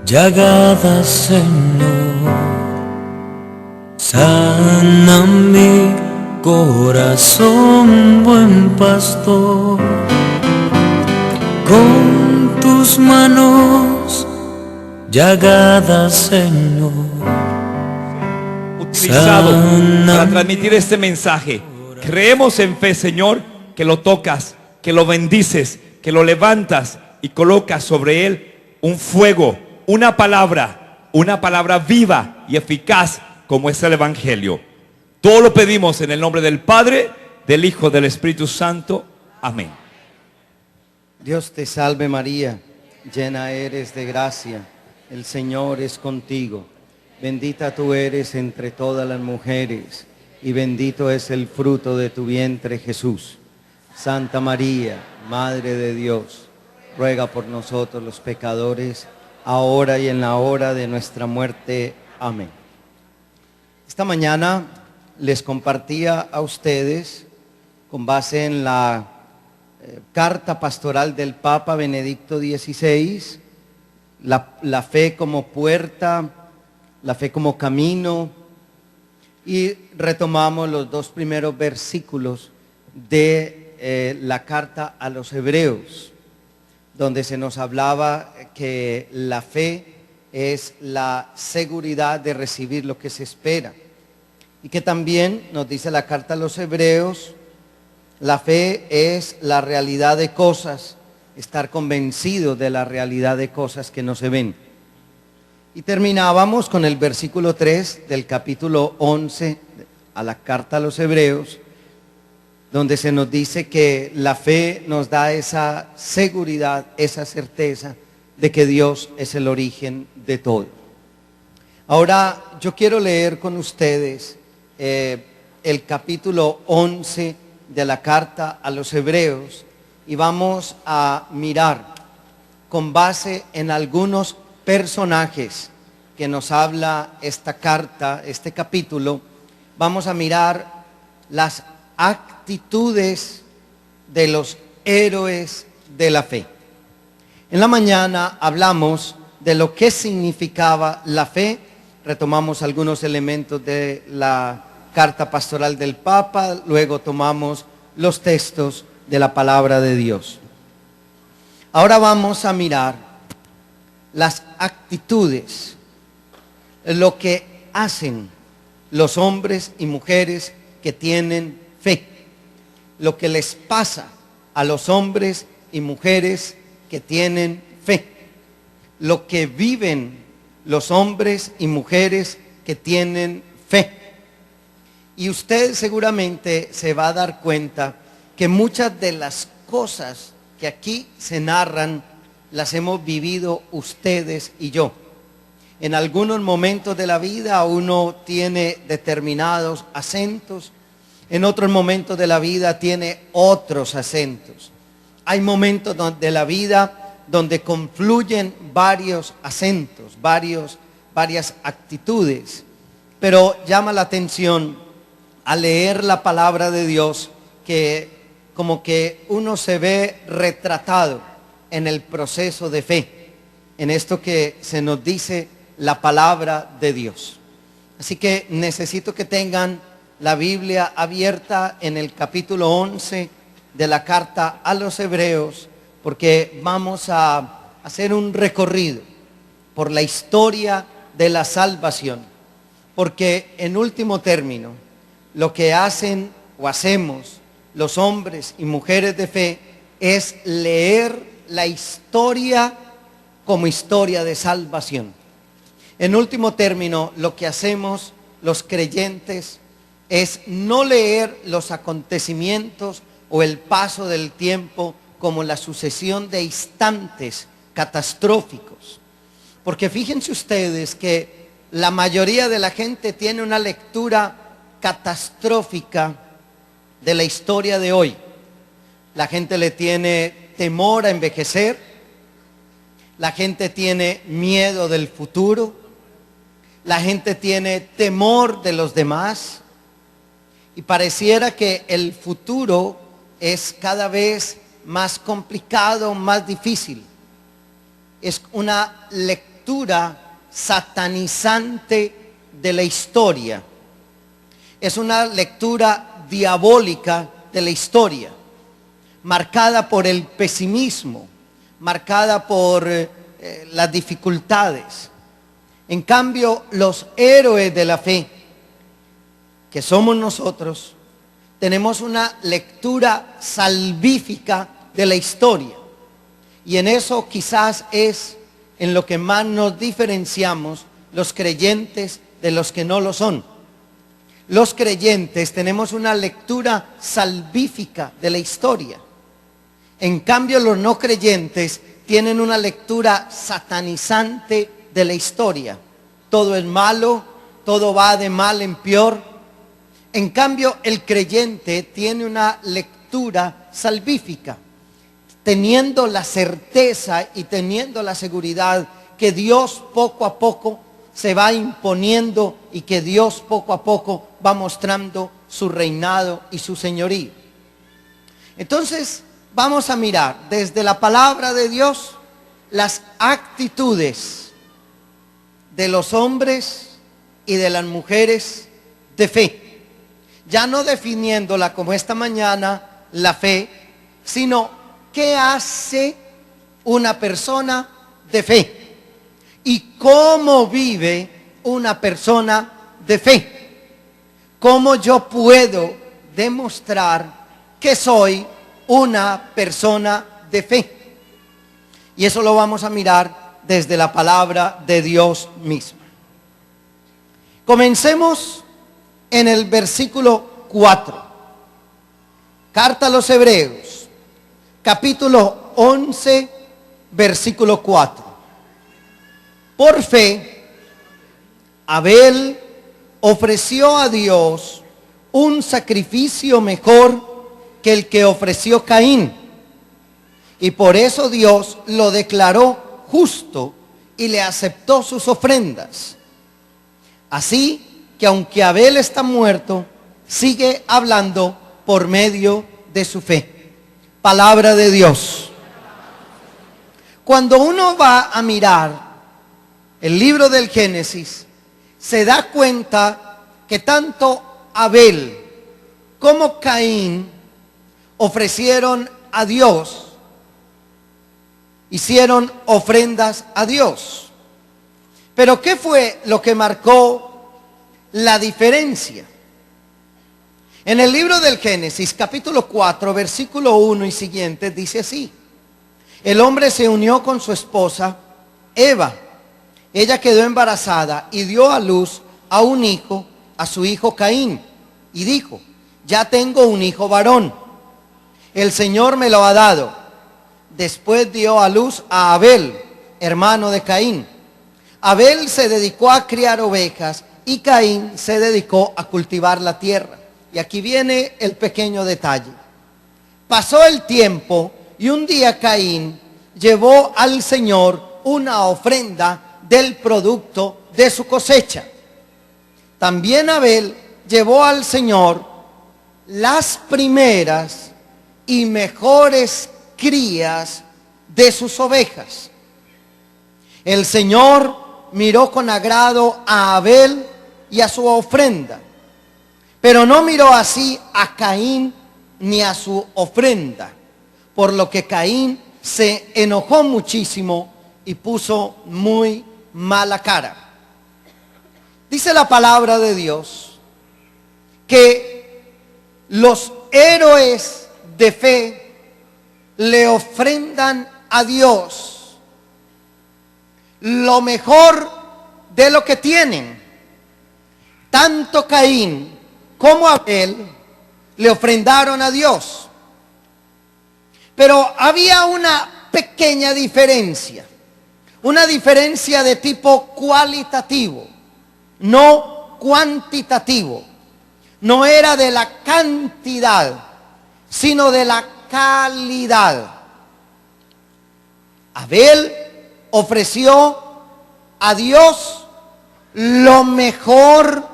llagadas, Señor, sana mi corazón, buen pastor, con tus manos llagadas, Señor, utilizado para transmitir este mensaje. Creemos en fe, Señor, que lo tocas, que lo bendices, que lo levantas y colocas sobre él un fuego, una palabra viva y eficaz como es el Evangelio. Todo lo pedimos en el nombre del Padre, del Hijo, del Espíritu Santo. Amén. Dios te salve María, llena eres de gracia, el Señor es contigo. Bendita tú eres entre todas las mujeres, y bendito es el fruto de tu vientre, Jesús. Santa María, Madre de Dios, ruega por nosotros los pecadores, ahora y en la hora de nuestra muerte. Amén. Esta mañana les compartía a ustedes, con base en la carta pastoral del Papa Benedicto XVI, la fe como puerta, la fe como camino, y retomamos los dos primeros versículos de la carta a los Hebreos, donde se nos hablaba que la fe es la seguridad de recibir lo que se espera, y que también nos dice la carta a los Hebreos, la fe es la realidad de cosas, estar convencido de la realidad de cosas que no se ven. Y terminábamos con el versículo 3 del capítulo 11 a la carta a los Hebreos, donde se nos dice que la fe nos da esa seguridad, esa certeza de que Dios es el origen de todo. Ahora yo quiero leer con ustedes el capítulo 11 de la carta a los Hebreos, y vamos a mirar con base en algunos personajes que nos habla esta carta, este capítulo. Vamos a mirar las actitudes de los héroes de la fe. En la mañana hablamos de lo que significaba la fe, retomamos algunos elementos de la carta pastoral del Papa, luego tomamos los textos de la palabra de Dios. Ahora vamos a mirar las actitudes, lo que hacen los hombres y mujeres que tienen fe, lo que les pasa a los hombres y mujeres que tienen fe, lo que viven los hombres y mujeres que tienen fe. Y usted seguramente se va a dar cuenta que muchas de las cosas que aquí se narran las hemos vivido ustedes y yo. En algunos momentos de la vida uno tiene determinados acentos, en otros momentos de la vida tiene otros acentos. Hay momentos de la vida donde confluyen varios acentos, varias actitudes, pero llama la atención al leer la palabra de Dios que como que uno se ve retratado en el proceso de fe, en esto que se nos dice la palabra de Dios. Así que necesito que tengan la Biblia abierta en el capítulo 11 de la carta a los Hebreos, porque vamos a hacer un recorrido por la historia de la salvación, porque en último término lo que hacen o hacemos los hombres y mujeres de fe es leer la historia como historia de salvación. En último término, lo que hacemos los creyentes es no leer los acontecimientos o el paso del tiempo como la sucesión de instantes catastróficos. Porque fíjense ustedes que la mayoría de la gente tiene una lectura catastrófica de la historia de hoy. La gente le tiene temor a envejecer, la gente tiene miedo del futuro, la gente tiene temor de los demás, y pareciera que el futuro es cada vez más complicado, más difícil. Es una lectura lectura satanizante de la historia. Es una lectura diabólica de la historia, marcada por el pesimismo, marcada por las dificultades. En cambio, los héroes de la fe, que somos nosotros, tenemos una lectura salvífica de la historia. Y en eso quizás es en lo que más nos diferenciamos los creyentes de los que no lo son. Los creyentes tenemos una lectura salvífica de la historia. En cambio, los no creyentes tienen una lectura satanizante de la historia. Todo es malo, todo va de mal en peor. En cambio, el creyente tiene una lectura salvífica, teniendo la certeza y teniendo la seguridad que Dios poco a poco se va imponiendo y que Dios poco a poco va mostrando su reinado y su señorío. Entonces, vamos a mirar desde la palabra de Dios las actitudes de los hombres y de las mujeres de fe. Ya no definiéndola como esta mañana, la fe, sino qué hace una persona de fe y cómo vive una persona de fe. Cómo yo puedo demostrar que soy una persona de fe. Y eso lo vamos a mirar desde la palabra de Dios misma. Comencemos en el versículo 4. Carta a los Hebreos, capítulo 11, versículo 4. Por fe, Abel ofreció a Dios un sacrificio mejor que el que ofreció Caín. Y por eso Dios lo declaró justo y le aceptó sus ofrendas. Así que aunque Abel está muerto, sigue hablando por medio de su fe. Palabra de Dios. Cuando uno va a mirar el libro del Génesis, se da cuenta que tanto Abel como Caín ofrecieron a Dios, hicieron ofrendas a Dios. Pero ¿qué fue lo que marcó la diferencia? En el libro del Génesis, capítulo 4, versículo 1 y siguientes, dice así: el hombre se unió con su esposa, Eva. Ella quedó embarazada y dio a luz a un hijo, a su hijo Caín, y dijo: ya tengo un hijo varón, el Señor me lo ha dado. Después dio a luz a Abel, hermano de Caín. Abel se dedicó a criar ovejas y Caín se dedicó a cultivar la tierra. Y aquí viene el pequeño detalle. Pasó el tiempo y un día Caín llevó al Señor una ofrenda del producto de su cosecha. También Abel llevó al Señor las primeras y mejores crías de sus ovejas. El Señor miró con agrado a Abel y a su ofrenda, pero no miró así a Caín ni a su ofrenda, por lo que Caín se enojó muchísimo y puso muy mala cara. Dice la palabra de Dios que los héroes de fe le ofrendan a Dios lo mejor de lo que tienen. Tanto Caín como Abel le ofrendaron a Dios. Pero había una pequeña diferencia, una diferencia de tipo cualitativo, no cuantitativo. No era de la cantidad, sino de la calidad. Abel ofreció a Dios lo mejor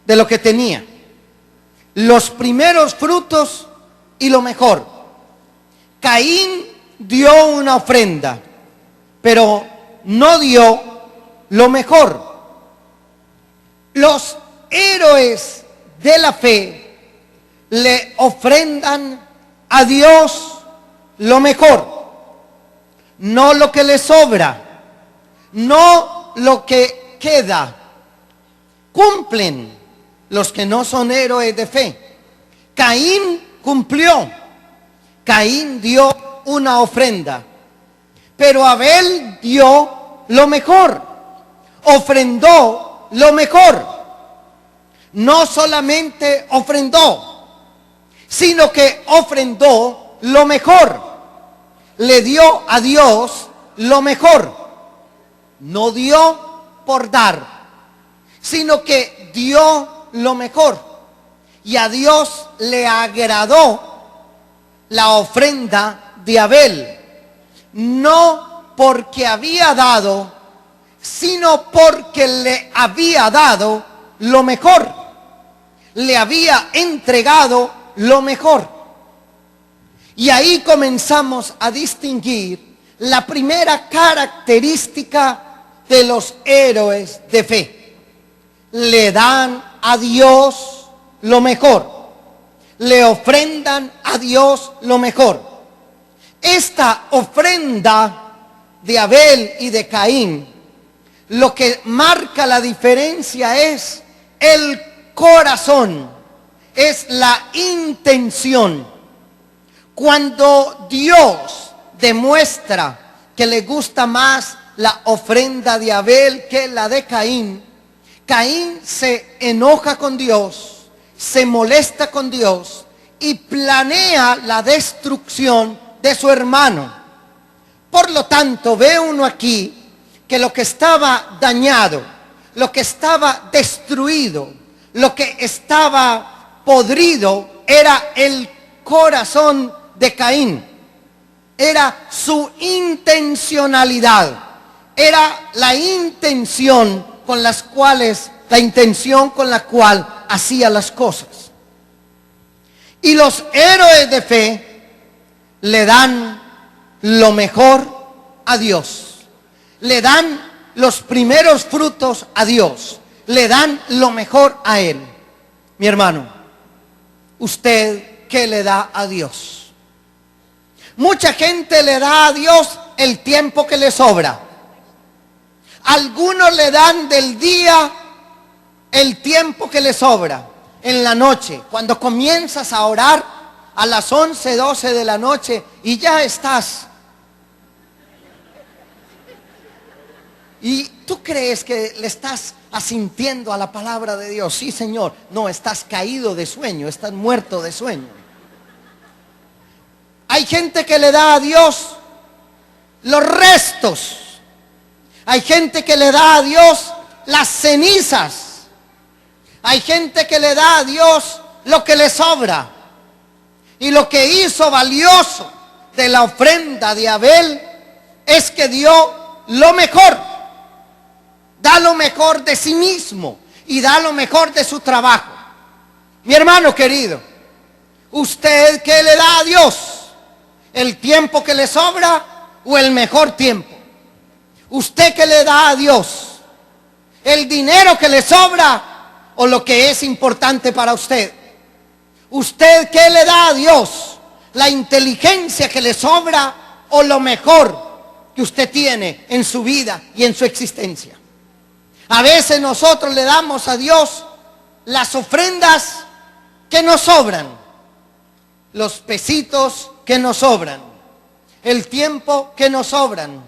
de lo que tenía, los primeros frutos y lo mejor. Caín dio una ofrenda, pero no dio lo mejor. Los héroes de la fe le ofrendan a Dios lo mejor, no lo que le sobra, no lo que queda. Cumplen los que no son héroes de fe. Caín cumplió. Caín dio una ofrenda, pero Abel dio lo mejor, ofrendó lo mejor. No solamente ofrendó, sino que ofrendó lo mejor. Le dio a Dios lo mejor. No dio por dar, sino que dio lo mejor. Y a Dios le agradó la ofrenda de Abel, no porque había dado, sino porque le había dado lo mejor, le había entregado lo mejor. Y ahí comenzamos a distinguir la primera característica de los héroes de fe. Le dan a Dios lo mejor. Le ofrendan a Dios lo mejor. Esta ofrenda de Abel y de Caín, lo que marca la diferencia es el corazón, es la intención. Cuando Dios demuestra que le gusta más la ofrenda de Abel que la de Caín, Caín se enoja con Dios, se molesta con Dios y planea la destrucción de su hermano. Por lo tanto, ve uno aquí que lo que estaba dañado, lo que estaba destruido, lo que estaba podrido era el corazón de Caín. Era su intencionalidad, era la intención con la cual hacía las cosas. Y los héroes de fe le dan lo mejor a Dios, le dan los primeros frutos a Dios, le dan lo mejor a Él. Mi hermano, ¿usted qué le da a Dios? Mucha gente le da a Dios el tiempo que le sobra. Algunos le dan del día el tiempo que le sobra. En la noche, cuando comienzas a orar a las 11, 12 de la noche y ya estás. Y tú crees que le estás asintiendo a la palabra de Dios. Sí, Señor. No, estás caído de sueño, estás muerto de sueño. Hay gente que le da a Dios los restos. Hay gente que le da a Dios las cenizas. Hay gente que le da a Dios lo que le sobra. Y lo que hizo valioso de la ofrenda de Abel es que dio lo mejor. Da lo mejor de sí mismo y da lo mejor de su trabajo. Mi hermano querido, ¿usted qué le da a Dios? ¿El tiempo que le sobra o el mejor tiempo? ¿Usted qué le da a Dios? ¿El dinero que le sobra o lo que es importante para usted? ¿Usted qué le da a Dios? ¿La inteligencia que le sobra o lo mejor que usted tiene en su vida y en su existencia? A veces nosotros le damos a Dios las ofrendas que nos sobran, los pesitos que nos sobran, el tiempo que nos sobran.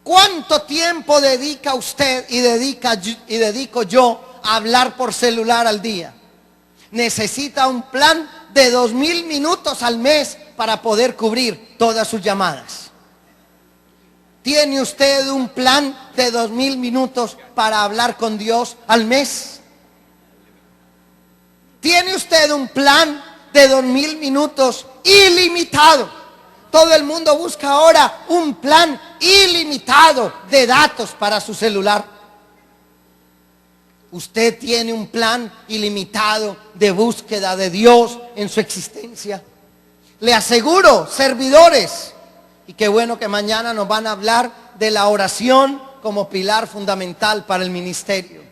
¿Cuánto tiempo dedica usted y dedico yo a hablar por celular al día? Necesita un plan de 2000 minutos al mes para poder cubrir todas sus llamadas. ¿Tiene usted un plan de 2000 minutos para hablar con Dios al mes? ¿Tiene usted un plan de 2000 minutos ilimitado? Todo el mundo busca ahora un plan ilimitado de datos para su celular. ¿Usted tiene un plan ilimitado de búsqueda de Dios en su existencia? Le aseguro, servidores, y qué bueno que mañana nos van a hablar de la oración como pilar fundamental para el ministerio.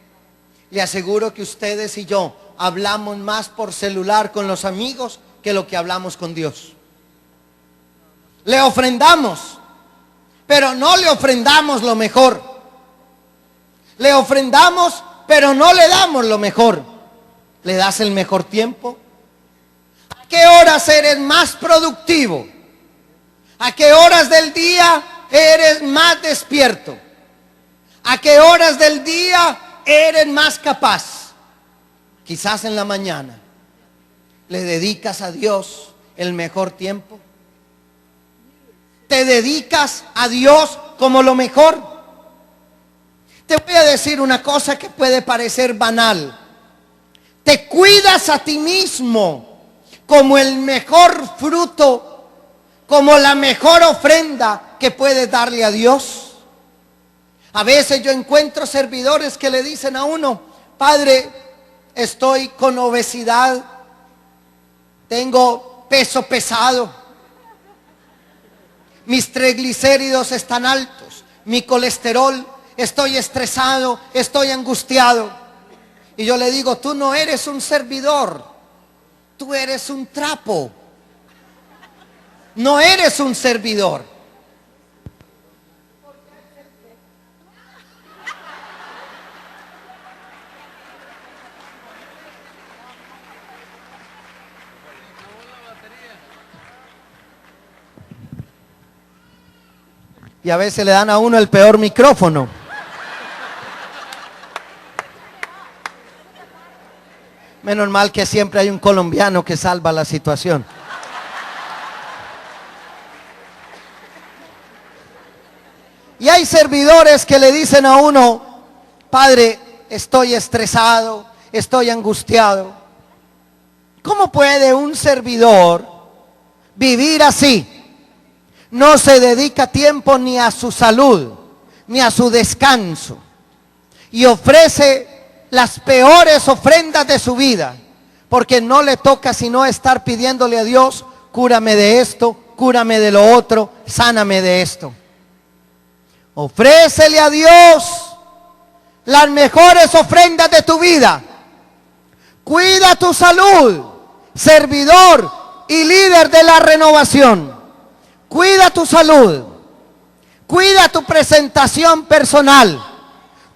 Le aseguro que ustedes y yo hablamos más por celular con los amigos que lo que hablamos con Dios. Le ofrendamos, pero no le ofrendamos lo mejor. Le ofrendamos, pero no le damos lo mejor. ¿Le das el mejor tiempo? ¿A qué horas eres más productivo? ¿A qué horas del día eres más despierto? ¿A qué horas del día eres más capaz? Quizás en la mañana. ¿Le dedicas a Dios el mejor tiempo? ¿Te dedicas a Dios como lo mejor? Te voy a decir una cosa que puede parecer banal. Te cuidas a ti mismo como el mejor fruto, como la mejor ofrenda que puedes darle a Dios. A veces yo encuentro servidores que le dicen a uno: padre, estoy con obesidad, tengo peso pesado, mis triglicéridos están altos, mi colesterol, estoy estresado, estoy angustiado. Y yo le digo: tú no eres un servidor, tú eres un trapo. No eres un servidor. Y a veces le dan a uno el peor micrófono. Menos mal que siempre hay un colombiano que salva la situación. Y hay servidores que le dicen a uno: padre, estoy estresado, estoy angustiado. ¿Cómo puede un servidor vivir así? No se dedica tiempo ni a su salud, ni a su descanso. Y ofrece las peores ofrendas de su vida, porque no le toca sino estar pidiéndole a Dios: cúrame de esto, cúrame de lo otro, sáname de esto. Ofrécele a Dios las mejores ofrendas de tu vida. Cuida tu salud, servidor y líder de la renovación. Cuida tu salud, cuida tu presentación personal,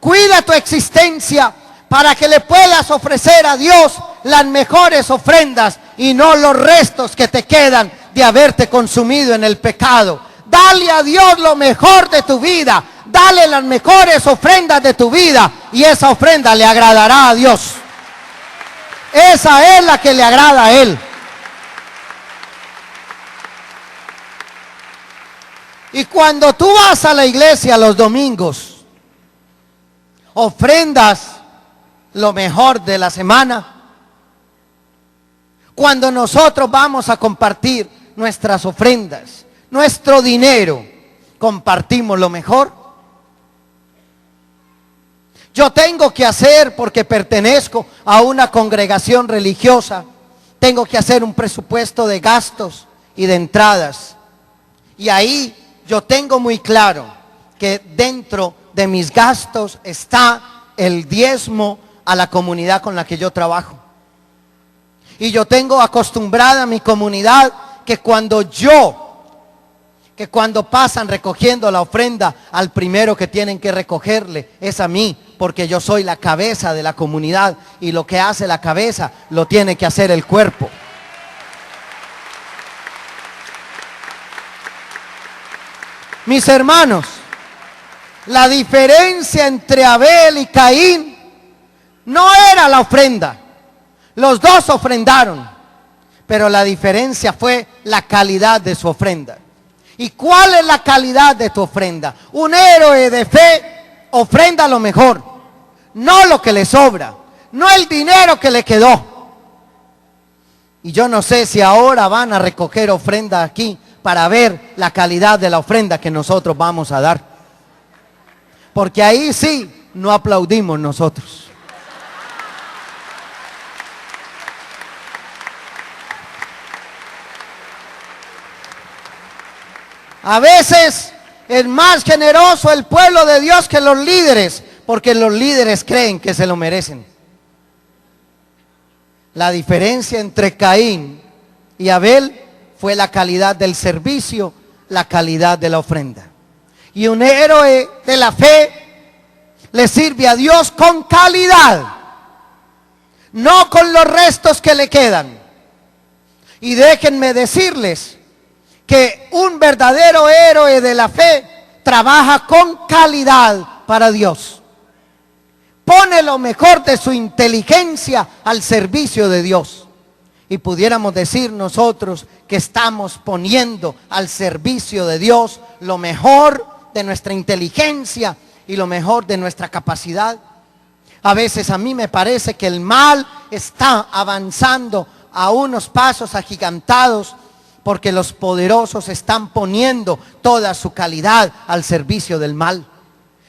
cuida tu existencia para que le puedas ofrecer a Dios las mejores ofrendas y no los restos que te quedan de haberte consumido en el pecado. Dale a Dios lo mejor de tu vida, dale las mejores ofrendas de tu vida y esa ofrenda le agradará a Dios. Esa es la que le agrada a Él. Y cuando tú vas a la iglesia los domingos, ofrendas lo mejor de la semana. Cuando nosotros vamos a compartir nuestras ofrendas, nuestro dinero, compartimos lo mejor. Yo tengo que hacer, porque pertenezco a una congregación religiosa, tengo que hacer un presupuesto de gastos y de entradas. Y ahí yo tengo muy claro que dentro de mis gastos está el diezmo a la comunidad con la que yo trabajo. Y yo tengo acostumbrada a mi comunidad que cuando pasan recogiendo la ofrenda, al primero que tienen que recogerle es a mí, porque yo soy la cabeza de la comunidad y lo que hace la cabeza lo tiene que hacer el cuerpo. Mis hermanos, la diferencia entre Abel y Caín no era la ofrenda. Los dos ofrendaron, pero la diferencia fue la calidad de su ofrenda. ¿Y cuál es la calidad de tu ofrenda? Un héroe de fe ofrenda lo mejor, no lo que le sobra, no el dinero que le quedó. Y yo no sé si ahora van a recoger ofrenda aquí para ver la calidad de la ofrenda que nosotros vamos a dar. Porque ahí sí no aplaudimos nosotros. A veces es más generoso el pueblo de Dios que los líderes, porque los líderes creen que se lo merecen. La diferencia entre Caín y Abel fue la calidad del servicio, la calidad de la ofrenda. Y un héroe de la fe le sirve a Dios con calidad, no con los restos que le quedan. Y déjenme decirles que un verdadero héroe de la fe trabaja con calidad para Dios. Pone lo mejor de su inteligencia al servicio de Dios. Y pudiéramos decir nosotros que estamos poniendo al servicio de Dios lo mejor de nuestra inteligencia y lo mejor de nuestra capacidad. A veces a mí me parece que el mal está avanzando a unos pasos agigantados porque los poderosos están poniendo toda su calidad al servicio del mal.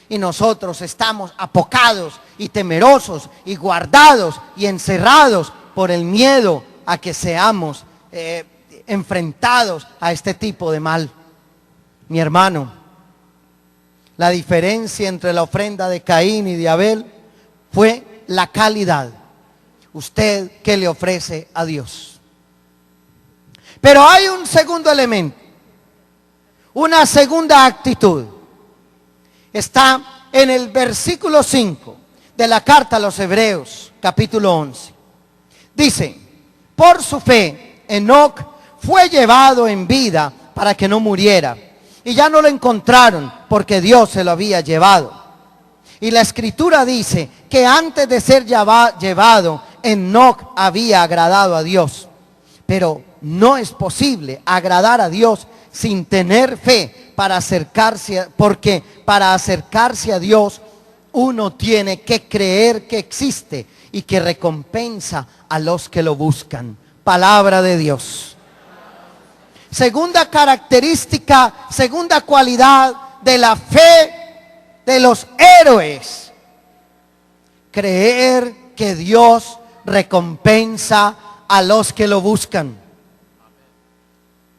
Y nosotros estamos apocados y temerosos y guardados y encerrados por el miedo a que seamos enfrentados a este tipo de mal. Mi hermano, la diferencia entre la ofrenda de Caín y de Abel fue la calidad. ¿Usted qué le ofrece a Dios? Pero hay un segundo elemento, una segunda actitud. Está en el versículo 5 de la carta a los Hebreos, capítulo 11. Dice: por su fe, Enoc fue llevado en vida para que no muriera, y ya no lo encontraron porque Dios se lo había llevado. Y la escritura dice que antes de ser llevado, Enoc había agradado a Dios. Pero no es posible agradar a Dios sin tener fe para acercarse, porque para acercarse a Dios uno tiene que creer que existe y que recompensa a los que lo buscan. Palabra de Dios. Segunda característica, segunda cualidad de la fe de los héroes: creer que Dios recompensa a los que lo buscan.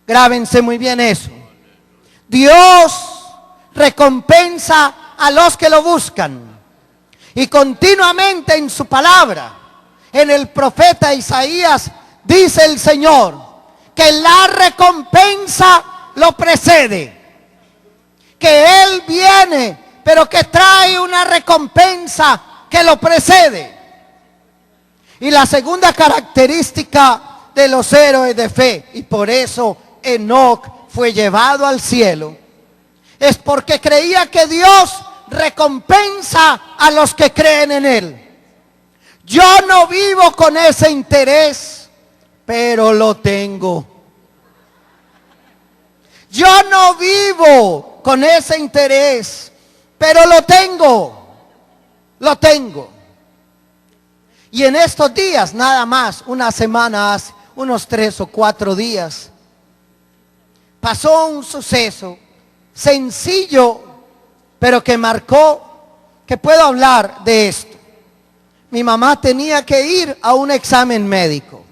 Grábense muy bien eso. Dios recompensa a los que lo buscan. Y continuamente en su palabra, en el profeta Isaías, dice el Señor que la recompensa lo precede. Que Él viene, pero que trae una recompensa que lo precede. Y la segunda característica de los héroes de fe, y por eso Enoc fue llevado al cielo, es porque creía que Dios recompensa a los que creen en Él. Yo no vivo con ese interés, pero lo tengo. Yo no vivo con ese interés, pero lo tengo. Lo tengo. Y en estos días, nada más, una semana hace, unos 3 o 4 días, pasó un suceso sencillo, pero que marcó, que puedo hablar de esto. Mi mamá tenía que ir a un examen médico.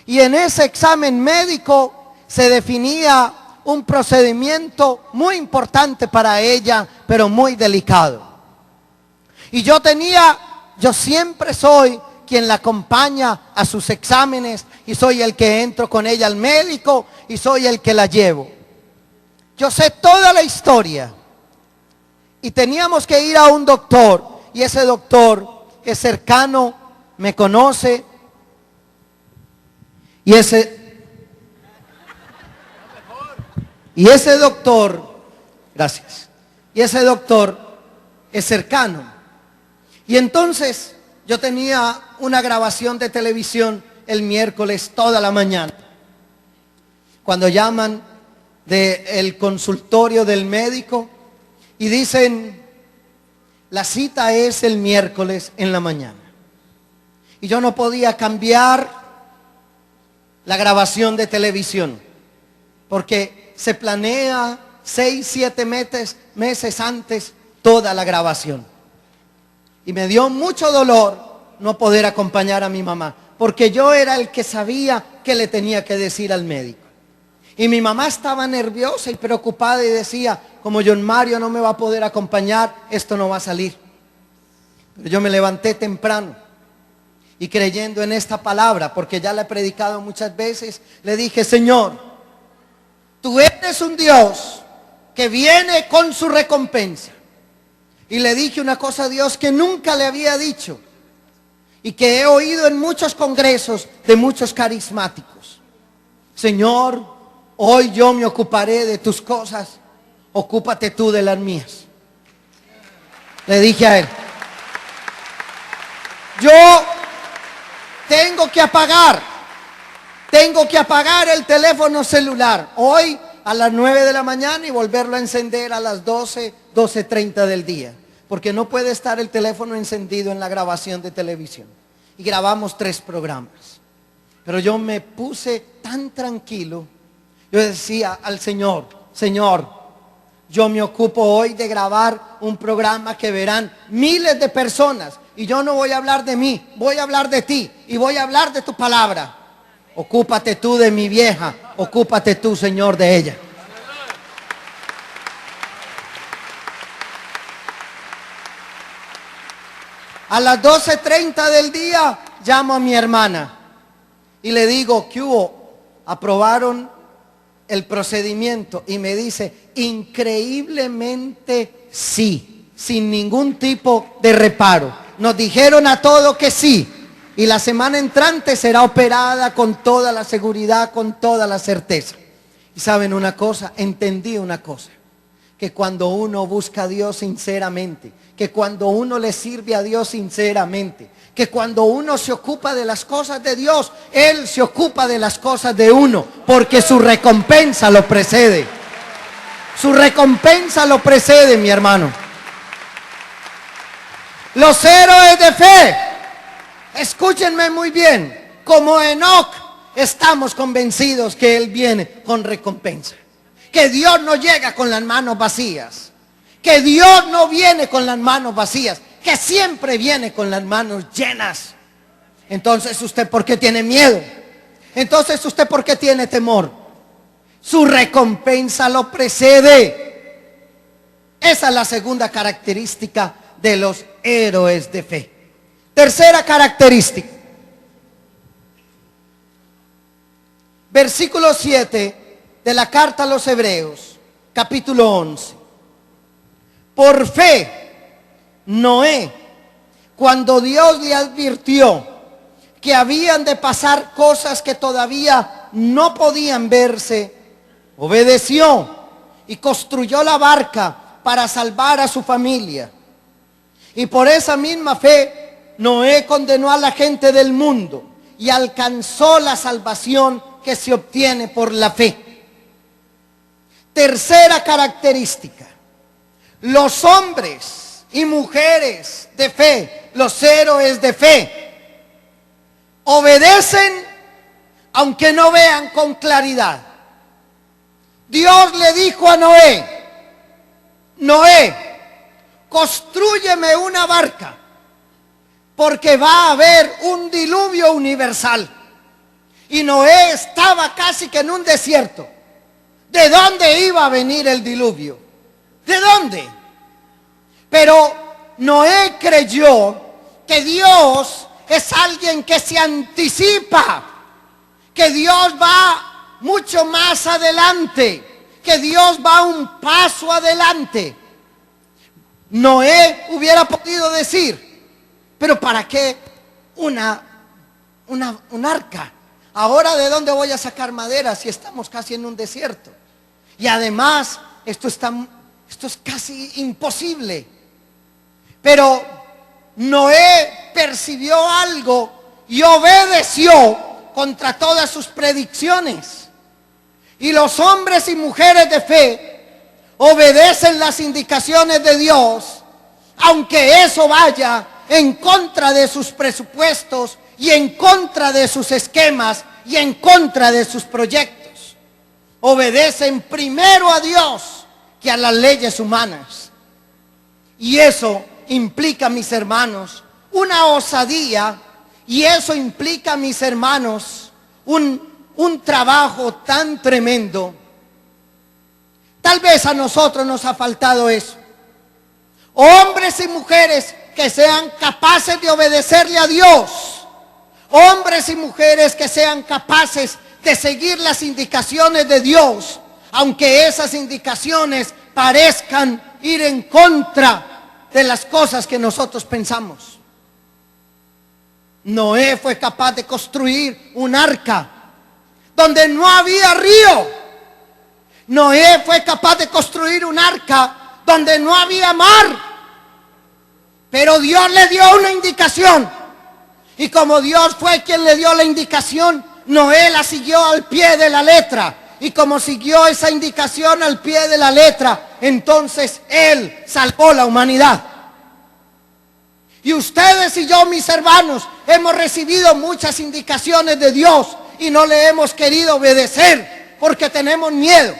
Y en ese examen médico se definía un procedimiento muy importante para ella, pero muy delicado. Y yo siempre soy quien la acompaña a sus exámenes, y soy el que entro con ella al médico y soy el que la llevo. Yo sé toda la historia. Y teníamos que ir a un doctor, y ese doctor es cercano, me conoce, y ese doctor, gracias, y ese doctor es cercano. Y entonces yo tenía una grabación de televisión el miércoles toda la mañana. Cuando llaman del consultorio del médico y dicen: la cita es el miércoles en la mañana. Y yo no podía cambiar la grabación de televisión, porque se planea 6, 7 meses antes toda la grabación. Y me dio mucho dolor no poder acompañar a mi mamá, porque yo era el que sabía qué le tenía que decir al médico. Y mi mamá estaba nerviosa y preocupada y decía: como John Mario no me va a poder acompañar, esto no va a salir. Pero yo me levanté temprano y creyendo en esta palabra, porque ya la he predicado muchas veces, le dije: Señor, tú eres un Dios que viene con su recompensa. Y le dije una cosa a Dios que nunca le había dicho y que he oído en muchos congresos de muchos carismáticos: Señor, hoy yo me ocuparé de tus cosas, ocúpate tú de las mías. Le dije a él: yo tengo que apagar el teléfono celular hoy a las 9 de la mañana y volverlo a encender a las 12:30 del día, porque no puede estar el teléfono encendido en la grabación de televisión. Y grabamos 3 programas. Pero yo me puse tan tranquilo. Yo decía al Señor: Señor, yo me ocupo hoy de grabar un programa que verán miles de personas. Y yo no voy a hablar de mí, voy a hablar de ti y voy a hablar de tu palabra. Ocúpate tú de mi vieja, ocúpate tú, Señor, de ella. A las 12:30 del día llamo a mi hermana y le digo: ¿qué hubo? Aprobaron el procedimiento. Y me dice: increíblemente sí, sin ningún tipo de reparo. Nos dijeron a todos que sí, y la semana entrante será operada con toda la seguridad, con toda la certeza. Y saben una cosa, entendí una cosa: que cuando uno busca a Dios sinceramente, que cuando uno le sirve a Dios sinceramente, que cuando uno se ocupa de las cosas de Dios, Él se ocupa de las cosas de uno, porque su recompensa lo precede. Su recompensa lo precede, mi hermano. Los héroes de fe, escúchenme muy bien, como Enoc, estamos convencidos que Él viene con recompensa. Que Dios no llega con las manos vacías. Que Dios no viene con las manos vacías. Que siempre viene con las manos llenas. Entonces, ¿usted por qué tiene miedo? Entonces, ¿usted por qué tiene temor? Su recompensa lo precede. Esa es la segunda característica de los héroes de fe. Tercera característica. Versículo 7 de la carta a los Hebreos, capítulo 11. Por fe, Noé, cuando Dios le advirtió que habían de pasar cosas que todavía no podían verse, obedeció y construyó la barca para salvar a su familia. Y por esa misma fe, Noé condenó a la gente del mundo y alcanzó la salvación que se obtiene por la fe. Tercera característica: los hombres y mujeres de fe, los héroes de fe, obedecen aunque no vean con claridad. Dios le dijo a Noé: Noé, constrúyeme una barca, porque va a haber un diluvio universal. Y Noé estaba casi que en un desierto. ¿De dónde iba a venir el diluvio? ¿De dónde? Pero Noé creyó que Dios es alguien que se anticipa, que Dios va mucho más adelante, que Dios va un paso adelante. Noé hubiera podido decir: ¿pero para qué un arca? Ahora, ¿de dónde voy a sacar madera si estamos casi en un desierto? Y además, esto es casi imposible. Pero Noé percibió algo y obedeció contra todas sus predicciones. Y los hombres y mujeres de fe obedecen las indicaciones de Dios, aunque eso vaya en contra de sus presupuestos y en contra de sus esquemas y en contra de sus proyectos. Obedecen primero a Dios que a las leyes humanas. Y eso implica, mis hermanos, una osadía, y eso implica, mis hermanos, un trabajo tan tremendo. Tal vez a nosotros nos ha faltado eso. Hombres y mujeres que sean capaces de obedecerle a Dios. Hombres y mujeres que sean capaces de seguir las indicaciones de Dios, aunque esas indicaciones parezcan ir en contra de las cosas que nosotros pensamos. Noé fue capaz de construir un arca donde no había río. Noé fue capaz de construir un arca donde no había mar. Pero Dios le dio una indicación. Y como Dios fue quien le dio la indicación, Noé la siguió al pie de la letra. Y como siguió esa indicación al pie de la letra, entonces Él salvó la humanidad. Y ustedes y yo, mis hermanos, hemos recibido muchas indicaciones de Dios y no le hemos querido obedecer porque tenemos miedo.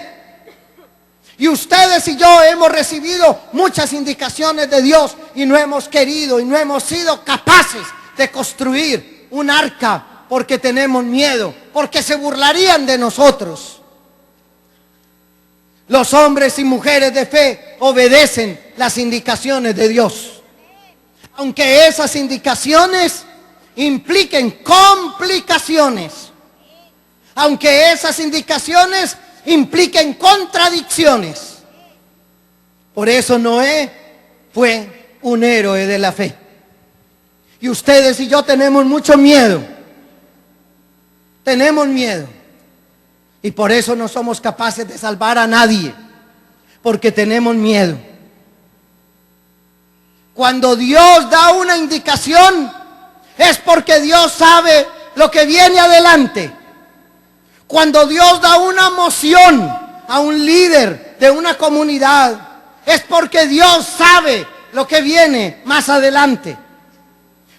Y ustedes y yo hemos recibido muchas indicaciones de Dios y no hemos querido y no hemos sido capaces de construir un arca porque tenemos miedo, porque se burlarían de nosotros. Los hombres y mujeres de fe obedecen las indicaciones de Dios, aunque esas indicaciones impliquen complicaciones, aunque esas indicaciones impliquen contradicciones. Por eso Noé fue un héroe de la fe. Y ustedes y yo tenemos mucho miedo. Tenemos miedo. Y por eso no somos capaces de salvar a nadie. Porque tenemos miedo. Cuando Dios da una indicación, es porque Dios sabe lo que viene adelante. Cuando Dios da una moción a un líder de una comunidad, es porque Dios sabe lo que viene más adelante.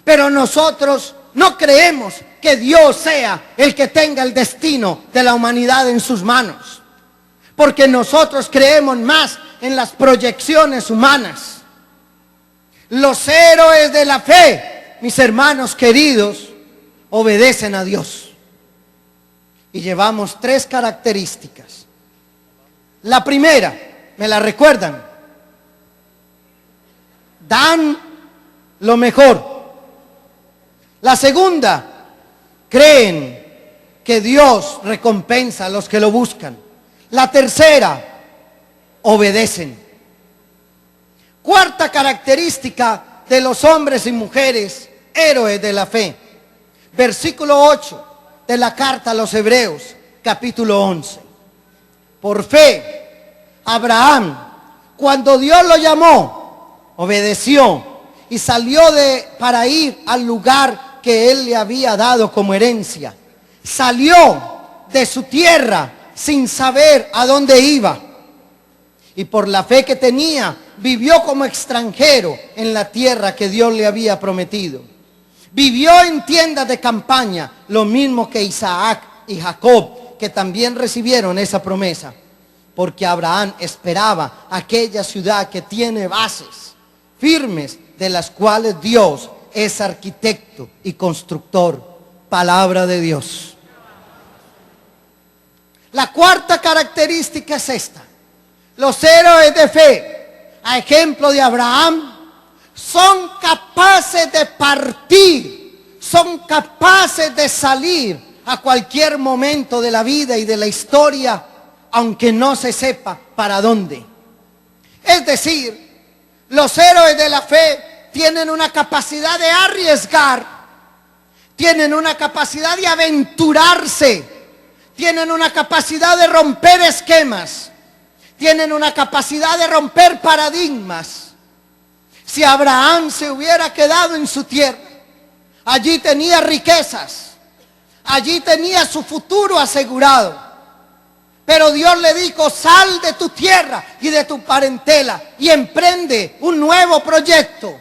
Pero nosotros no creemos que Dios sea el que tenga el destino de la humanidad en sus manos. Porque nosotros creemos más en las proyecciones humanas. Los héroes de la fe, mis hermanos queridos, obedecen a Dios. Y llevamos 3 características. La primera, ¿me la recuerdan? Dan lo mejor. La segunda, creen que Dios recompensa a los que lo buscan. La tercera, obedecen. Cuarta característica de los hombres y mujeres héroes de la fe. Versículo 8 de la carta a los Hebreos, capítulo 11. Por fe, Abraham, cuando Dios lo llamó, obedeció y salió para ir al lugar que Él le había dado como herencia. Salió de su tierra sin saber a dónde iba. Y por la fe que tenía, vivió como extranjero en la tierra que Dios le había prometido. Vivió en tiendas de campaña, lo mismo que Isaac y Jacob, que también recibieron esa promesa. Porque Abraham esperaba aquella ciudad que tiene bases firmes, de las cuales Dios es arquitecto y constructor. Palabra de Dios. La cuarta característica es esta. Los héroes de fe, a ejemplo de Abraham, son capaces de partir, son capaces de salir a cualquier momento de la vida y de la historia, aunque no se sepa para dónde. Es decir, los héroes de la fe tienen una capacidad de arriesgar, tienen una capacidad de aventurarse, tienen una capacidad de romper esquemas, tienen una capacidad de romper paradigmas. Si Abraham se hubiera quedado en su tierra, allí tenía riquezas, allí tenía su futuro asegurado. Pero Dios le dijo: sal de tu tierra y de tu parentela y emprende un nuevo proyecto.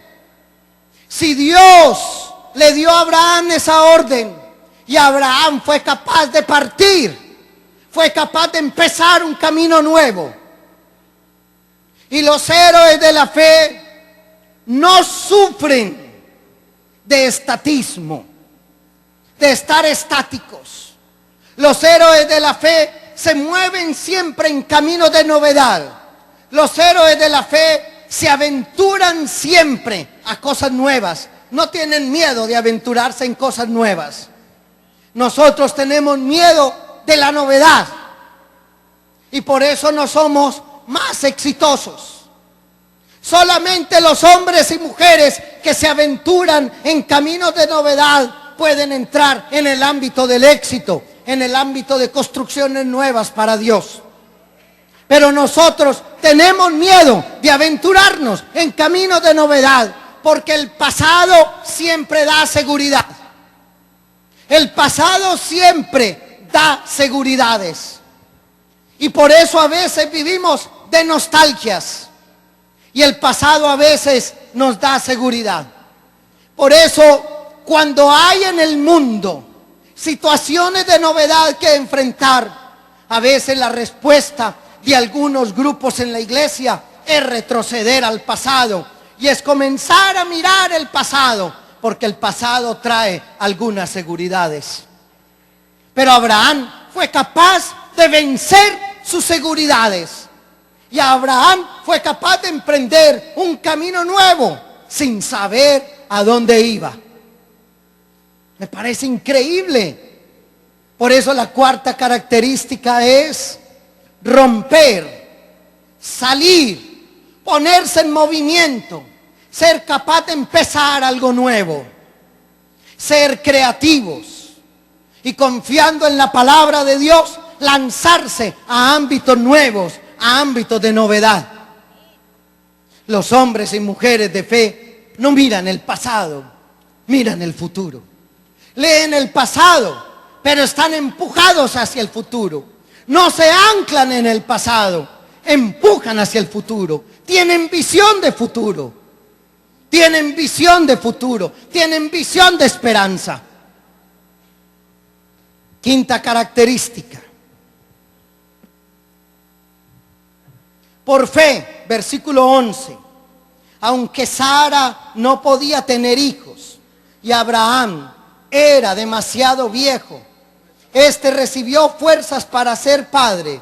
Si Dios le dio a Abraham esa orden y Abraham fue capaz de partir, fue capaz de empezar un camino nuevo. Y los héroes de la fe no sufren de estatismo, de estar estáticos. Los héroes de la fe se mueven siempre en caminos de novedad. Los héroes de la fe se aventuran siempre a cosas nuevas. No tienen miedo de aventurarse en cosas nuevas. Nosotros tenemos miedo de la novedad y por eso no somos más exitosos. Solamente los hombres y mujeres que se aventuran en caminos de novedad pueden entrar en el ámbito del éxito, en el ámbito de construcciones nuevas para Dios. Pero nosotros tenemos miedo de aventurarnos en caminos de novedad, porque el pasado siempre da seguridad. El pasado siempre da seguridades. Y por eso a veces vivimos de nostalgias. Y el pasado a veces nos da seguridad. Por eso, cuando hay en el mundo situaciones de novedad que enfrentar, a veces la respuesta de algunos grupos en la iglesia es retroceder al pasado y es comenzar a mirar el pasado, porque el pasado trae algunas seguridades. Pero Abraham fue capaz de vencer sus seguridades. Y Abraham fue capaz de emprender un camino nuevo sin saber a dónde iba. Me parece increíble. Por eso la cuarta característica es romper, salir, ponerse en movimiento, ser capaz de empezar algo nuevo, ser creativos y confiando en la palabra de Dios, lanzarse a ámbitos nuevos, a ámbitos de novedad. Los hombres y mujeres de fe no miran el pasado, miran el futuro. Leen el pasado, pero están empujados hacia el futuro. No se anclan en el pasado, empujan hacia el futuro. Tienen visión de futuro. Tienen visión de futuro. Tienen visión de esperanza. Quinta característica. Por fe, versículo 11. Aunque Sara no podía tener hijos y Abraham era demasiado viejo, este recibió fuerzas para ser padre,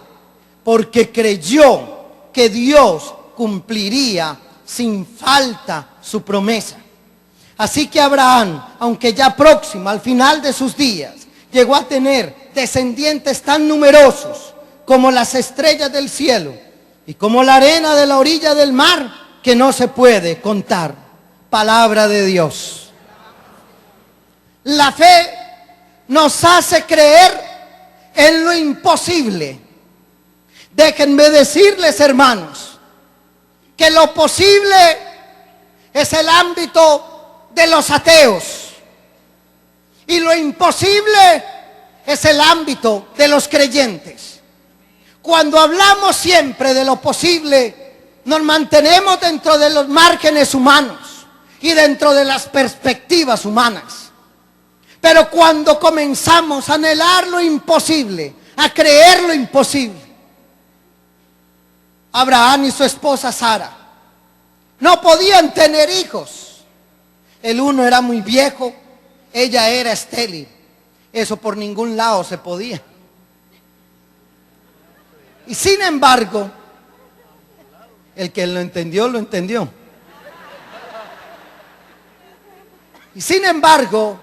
porque creyó que Dios cumpliría sin falta su promesa. Así que Abraham, aunque ya próximo al final de sus días, llegó a tener descendientes tan numerosos como las estrellas del cielo y como la arena de la orilla del mar, que no se puede contar. Palabra de Dios. La fe nos hace creer en lo imposible. Déjenme decirles, hermanos, que lo posible es el ámbito de los ateos y lo imposible es el ámbito de los creyentes. Cuando hablamos siempre de lo posible, nos mantenemos dentro de los márgenes humanos y dentro de las perspectivas humanas. Pero cuando comenzamos a anhelar lo imposible, a creer lo imposible, Abraham y su esposa Sara no podían tener hijos. El uno era muy viejo, ella era estéril. Eso por ningún lado se podía. Y sin embargo, el que lo entendió, lo entendió. Y sin embargo,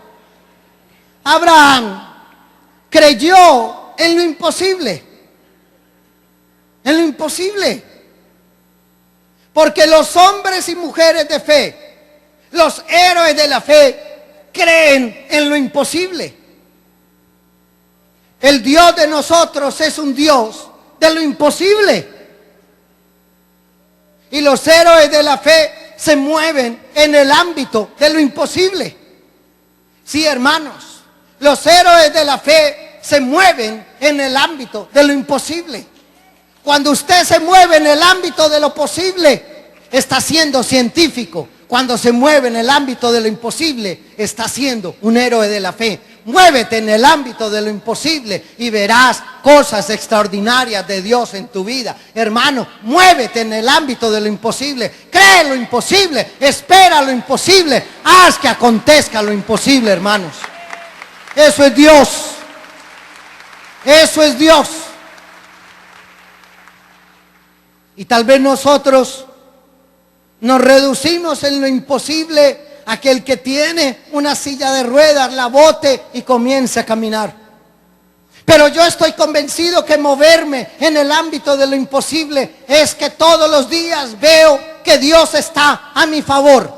Abraham creyó en lo imposible. En lo imposible. Porque los hombres y mujeres de fe, los héroes de la fe, creen en lo imposible. El Dios de nosotros es un Dios de lo imposible. Y los héroes de la fe se mueven en el ámbito de lo imposible. Sí, hermanos, los héroes de la fe se mueven en el ámbito de lo imposible. Cuando usted se mueve en el ámbito de lo posible, está siendo científico. Cuando se mueve en el ámbito de lo imposible, está siendo un héroe de la fe. Muévete en el ámbito de lo imposible y verás cosas extraordinarias de Dios en tu vida. Hermano, muévete en el ámbito de lo imposible. Cree lo imposible, espera lo imposible, haz que acontezca lo imposible, hermanos. Eso es Dios. Eso es Dios. Y tal vez nosotros nos reducimos en lo imposible a que el que tiene una silla de ruedas la bote y comience a caminar. Pero yo estoy convencido que moverme en el ámbito de lo imposible es que todos los días veo que Dios está a mi favor.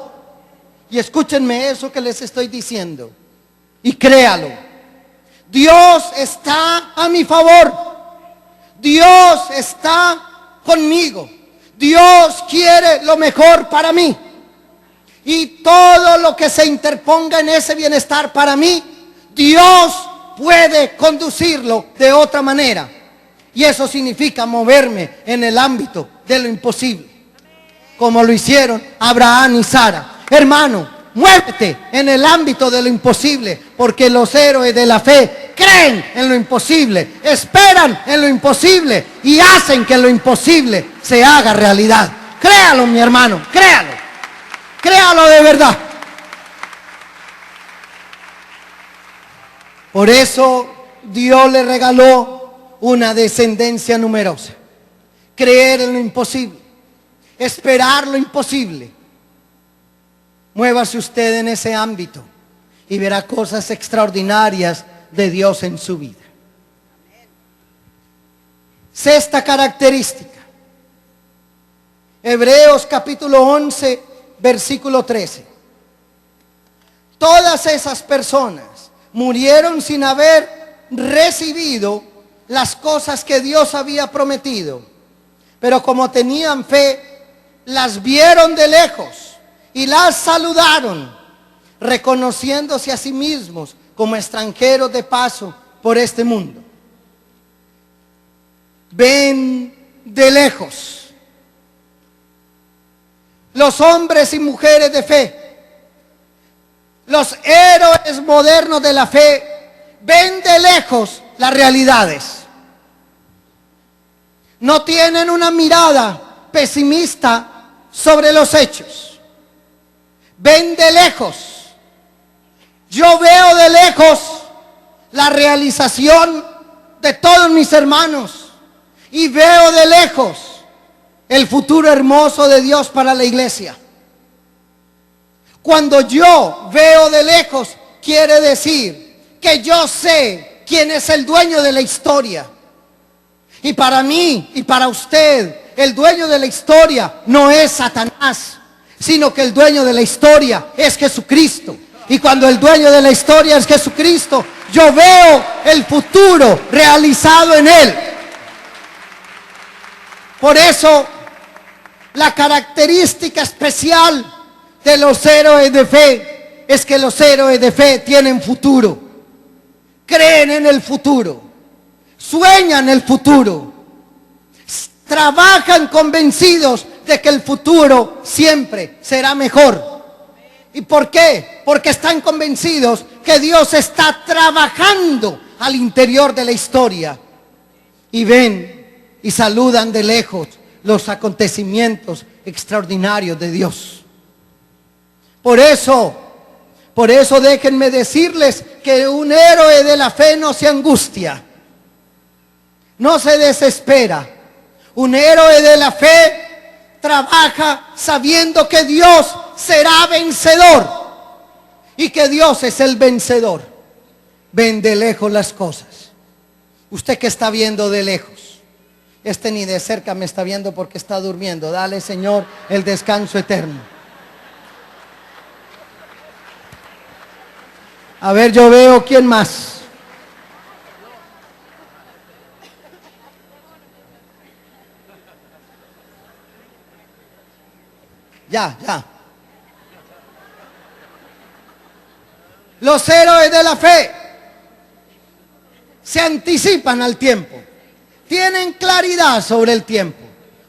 Y escúchenme eso que les estoy diciendo. Y créalo. Dios está a mi favor. Dios está conmigo. Dios quiere lo mejor para mí. Y todo lo que se interponga en ese bienestar para mí, Dios puede conducirlo de otra manera. Y eso significa moverme en el ámbito de lo imposible, como lo hicieron Abraham y Sara. Hermano, muévete en el ámbito de lo imposible, porque los héroes de la fe creen en lo imposible, esperan en lo imposible y hacen que lo imposible se haga realidad. Créalo, mi hermano, créalo. Créalo de verdad. Por eso Dios le regaló una descendencia numerosa. Creer en lo imposible, esperar lo imposible. Muévase usted en ese ámbito y verá cosas extraordinarias de Dios en su vida. Sexta característica. Hebreos capítulo 11, versículo 13. Todas esas personas murieron sin haber recibido las cosas que Dios había prometido, pero como tenían fe, las vieron de lejos y las saludaron, reconociéndose a sí mismos como extranjeros de paso por este mundo. Ven de lejos. Los hombres y mujeres de fe, los héroes modernos de la fe, ven de lejos las realidades. No tienen una mirada pesimista sobre los hechos. Ven de lejos. Yo veo de lejos la realización de todos mis hermanos y veo de lejos el futuro hermoso de Dios para la iglesia. Cuando yo veo de lejos, quiere decir que yo sé quién es el dueño de la historia. Y para mí y para usted, el dueño de la historia no es Satanás, sino que el dueño de la historia es Jesucristo. Y cuando el dueño de la historia es Jesucristo, yo veo el futuro realizado en Él. Por eso, la característica especial de los héroes de fe es que los héroes de fe tienen futuro, creen en el futuro, sueñan el futuro, trabajan convencidos de que el futuro siempre será mejor. ¿Y por qué? Porque están convencidos que Dios está trabajando al interior de la historia y ven y saludan de lejos los acontecimientos extraordinarios de Dios. Por eso déjenme decirles que un héroe de la fe no se angustia, no se desespera. Un héroe de la fe trabaja sabiendo que Dios será vencedor y que Dios es el vencedor. Ven de lejos las cosas. Usted que está viendo de lejos, este ni de cerca me está viendo porque está durmiendo. Dale, Señor, el descanso eterno. A ver, yo veo quién más. Ya. Los héroes de la fe se anticipan al tiempo. Tienen claridad sobre el tiempo.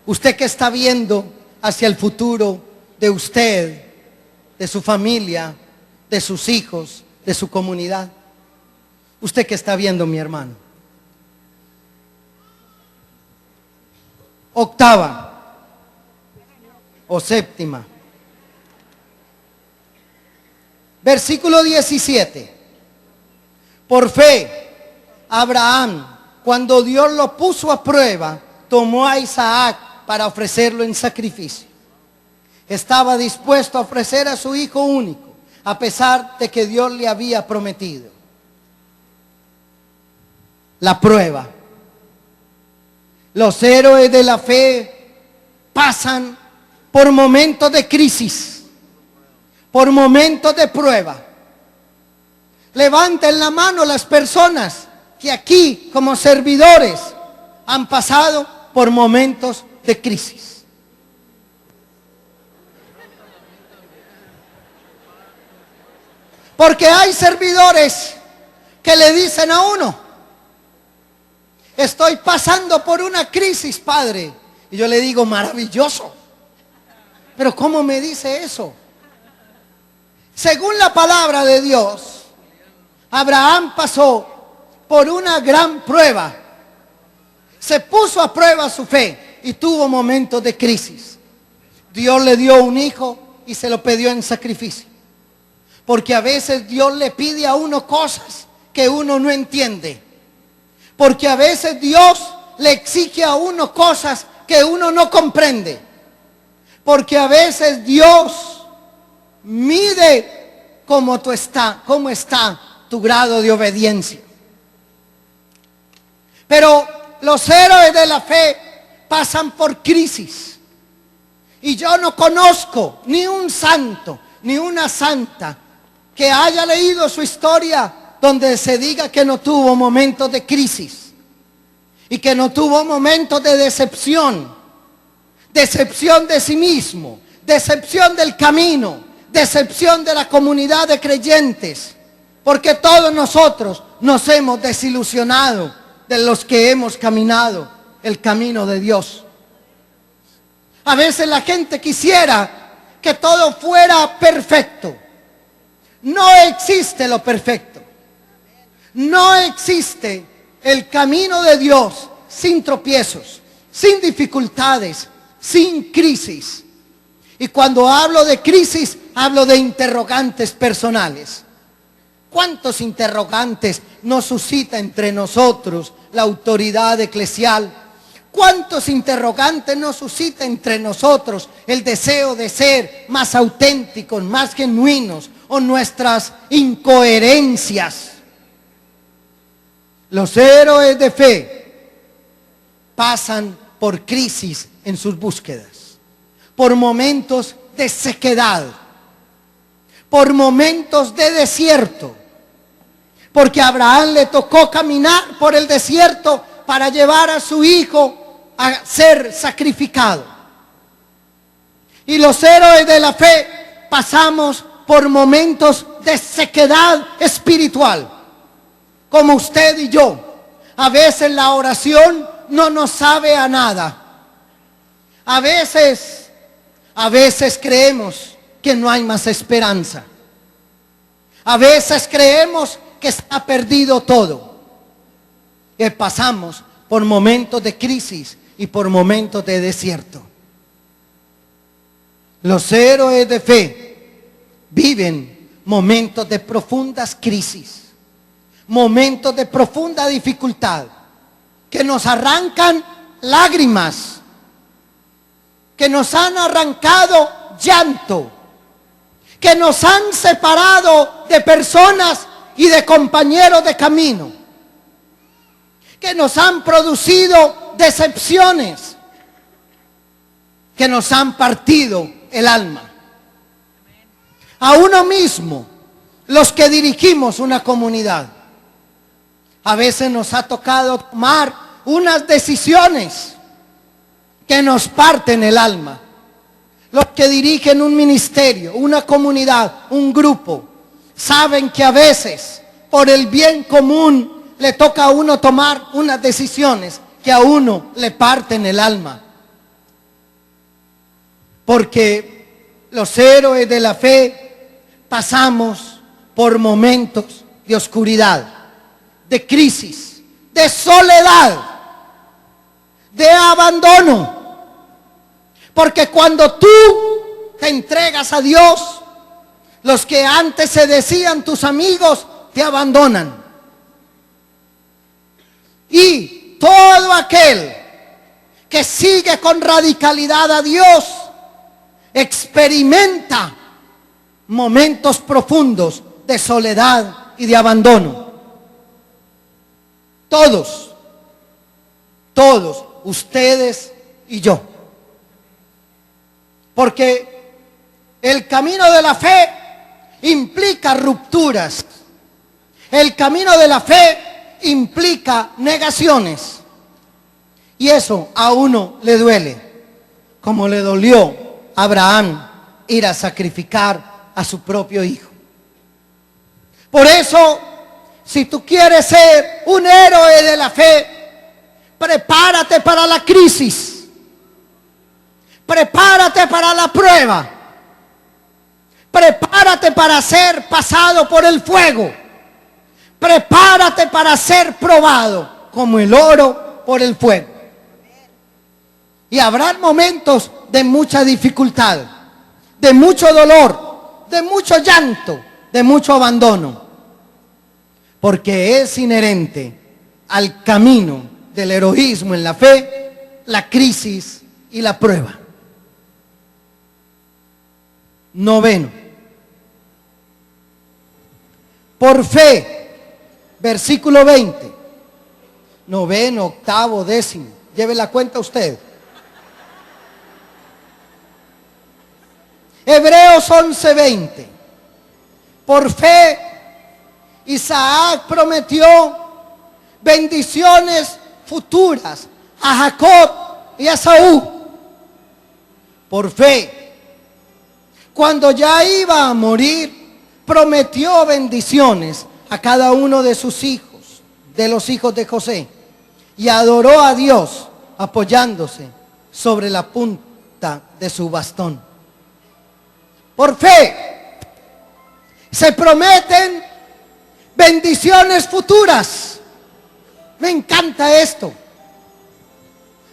Usted que está viendo hacia el futuro de usted, de su familia, de sus hijos, de su comunidad. Usted que está viendo, mi hermano. Octava o séptima. Versículo 17. Por fe, Abraham, cuando Dios lo puso a prueba, tomó a Isaac, para ofrecerlo en sacrificio. Estaba dispuesto a ofrecer a su hijo único, a pesar de que Dios le había prometido. La prueba. Los héroes de la fe pasan por momentos de crisis, por momentos de prueba. Levanten la mano las personas que aquí como servidores han pasado por momentos de crisis. Porque hay servidores que le dicen a uno: estoy pasando por una crisis, padre. Y yo le digo: maravilloso. Pero ¿cómo me dice eso? Según la palabra de Dios, Abraham pasó por una gran prueba. Se puso a prueba su fe y tuvo momentos de crisis. Dios le dio un hijo y se lo pidió en sacrificio. Porque a veces Dios le pide a uno cosas que uno no entiende. Porque a veces Dios le exige a uno cosas que uno no comprende. Porque a veces Dios mide cómo está tu grado de obediencia. Pero los héroes de la fe pasan por crisis. Y yo no conozco ni un santo, ni una santa que haya leído su historia donde se diga que no tuvo momentos de crisis y que no tuvo momentos de decepción de sí mismo, decepción del camino, decepción de la comunidad de creyentes, porque todos nosotros nos hemos desilusionado de los que hemos caminado el camino de Dios. A veces la gente quisiera que todo fuera perfecto. No existe lo perfecto. No existe el camino de Dios sin tropiezos, sin dificultades, sin crisis. Y cuando hablo de crisis, hablo de interrogantes personales. ¿Cuántos interrogantes nos suscita entre nosotros la autoridad eclesial? ¿Cuántos interrogantes nos suscita entre nosotros el deseo de ser más auténticos, más genuinos, o nuestras incoherencias? Los héroes de fe pasan por crisis en sus búsquedas, por momentos de sequedad, por momentos de desierto, porque a Abraham le tocó caminar por el desierto para llevar a su hijo a ser sacrificado. Y los héroes de la fe pasamos por momentos de sequedad espiritual, como usted y yo. A veces la oración no nos sabe a nada. A veces creemos que no hay más esperanza. A veces creemos que está perdido todo. Y pasamos por momentos de crisis y por momentos de desierto. Los héroes de fe viven momentos de profundas crisis, momentos de profunda dificultad, que nos arrancan lágrimas, que nos han arrancado llanto, que nos han separado de personas y de compañeros de camino, que nos han producido decepciones, que nos han partido el alma. A uno mismo, los que dirigimos una comunidad, a veces nos ha tocado tomar unas decisiones que nos parten el alma. Los que dirigen un ministerio, una comunidad, un grupo, saben que a veces por el bien común le toca a uno tomar unas decisiones que a uno le parten el alma. Porque los héroes de la fe pasamos por momentos de oscuridad, de crisis, de soledad, de abandono. Porque cuando tú te entregas a Dios, los que antes se decían tus amigos te abandonan. Y todo aquel que sigue con radicalidad a Dios, experimenta momentos profundos de soledad y de abandono. Todos, ustedes y yo. Porque el camino de la fe implica rupturas. El camino de la fe implica negaciones. Y eso a uno le duele, como le dolió a Abraham ir a sacrificar a su propio hijo. Por eso, si tú quieres ser un héroe de la fe, prepárate para la crisis. Prepárate para la prueba. Prepárate para ser pasado por el fuego. Prepárate para ser probado como el oro por el fuego. Y habrá momentos de mucha dificultad, de mucho dolor, de mucho llanto, de mucho abandono. Porque es inherente al camino del heroísmo en la fe, la crisis y la prueba. Noveno. Por fe, versículo 20. Noveno, octavo, décimo. Lleve la cuenta usted. Hebreos 11:20. Por fe, Isaac prometió bendiciones futuras a Jacob y a Esaú. Por fe, cuando ya iba a morir, prometió bendiciones a cada uno de sus hijos, de los hijos de José, y adoró a Dios apoyándose sobre la punta de su bastón. Por fe, se prometen bendiciones futuras. Me encanta esto.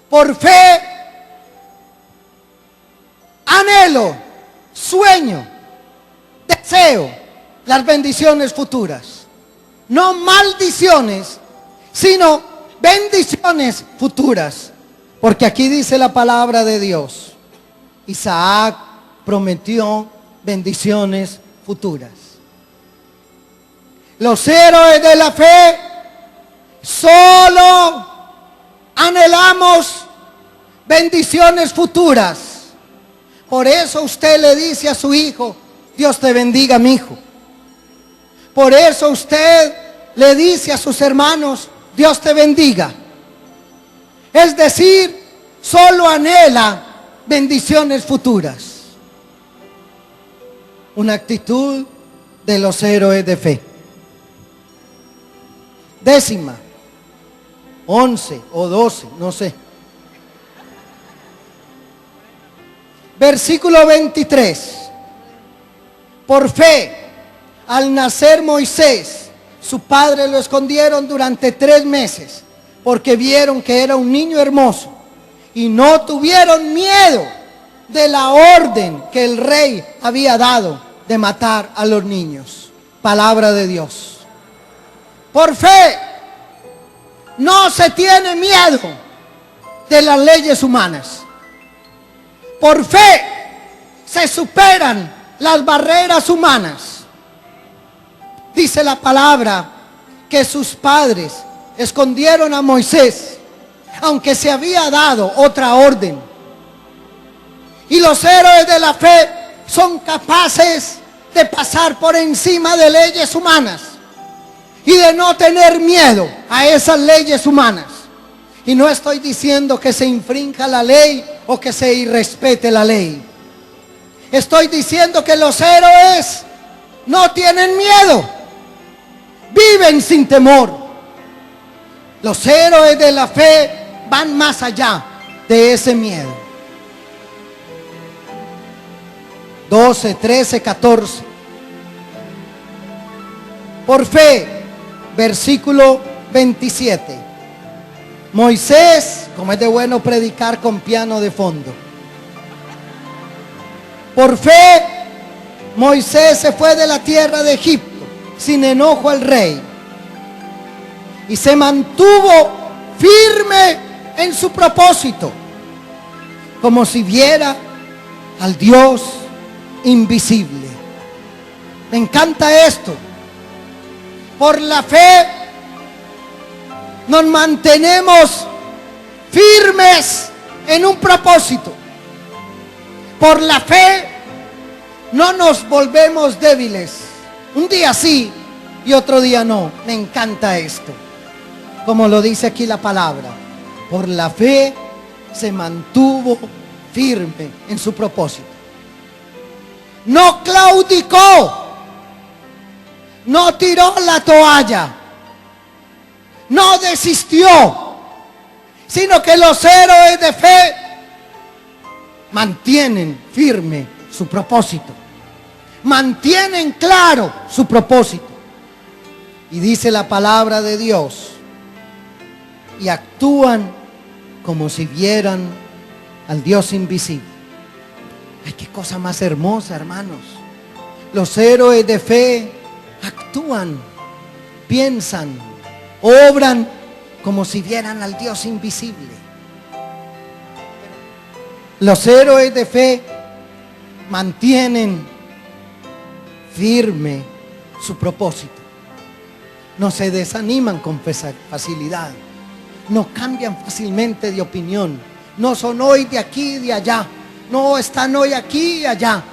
Por fe, anhelo, sueño, deseo las bendiciones futuras. No maldiciones, sino bendiciones futuras. Porque aquí dice la palabra de Dios. Isaac prometió bendiciones futuras. Los héroes de la fe solo anhelamos bendiciones futuras. Por eso usted le dice a su hijo: Dios te bendiga, mi hijo. Por eso usted le dice a sus hermanos: Dios te bendiga. Es decir, solo anhela bendiciones futuras. Una actitud de los héroes de fe. Décima, 11 o 12, no sé. Versículo 23. Por fe, al nacer Moisés, su padre lo escondieron durante 3 meses, porque vieron que era un niño hermoso, y no tuvieron miedo de la orden que el rey había dado de matar a los niños. Palabra de Dios. Por fe, no se tiene miedo de las leyes humanas. Por fe, se superan las barreras humanas. Dice la palabra que sus padres escondieron a Moisés, aunque se había dado otra orden. Y los héroes de la fe son capaces de pasar por encima de leyes humanas y de no tener miedo a esas leyes humanas. Y no estoy diciendo que se infrinja la ley o que se irrespete la ley. Estoy diciendo que los héroes no tienen miedo, viven sin temor. Los héroes de la fe van más allá de ese miedo. 12, 13, 14. Por fe, versículo 27. Moisés, como es de bueno predicar con piano de fondo. Por fe, Moisés se fue de la tierra de Egipto sin enojo al rey y se mantuvo firme en su propósito, como si viera al Dios invisible. Me encanta esto. Por la fe nos mantenemos firmes en un propósito. Por la fe no nos volvemos débiles. Un día sí y otro día no. Me encanta esto. Como lo dice aquí la palabra. Por la fe se mantuvo firme en su propósito. No claudicó. No tiró la toalla. No desistió. Sino que los héroes de fe mantienen firme su propósito. Mantienen claro su propósito. Y dice la palabra de Dios. Y actúan como si vieran al Dios invisible. Ay, qué cosa más hermosa, hermanos. Los héroes de fe actúan, piensan, obran como si vieran al Dios invisible. Los héroes de fe mantienen firme su propósito. No se desaniman con facilidad. No cambian fácilmente de opinión. No son hoy de aquí y de allá. No están hoy aquí y allá.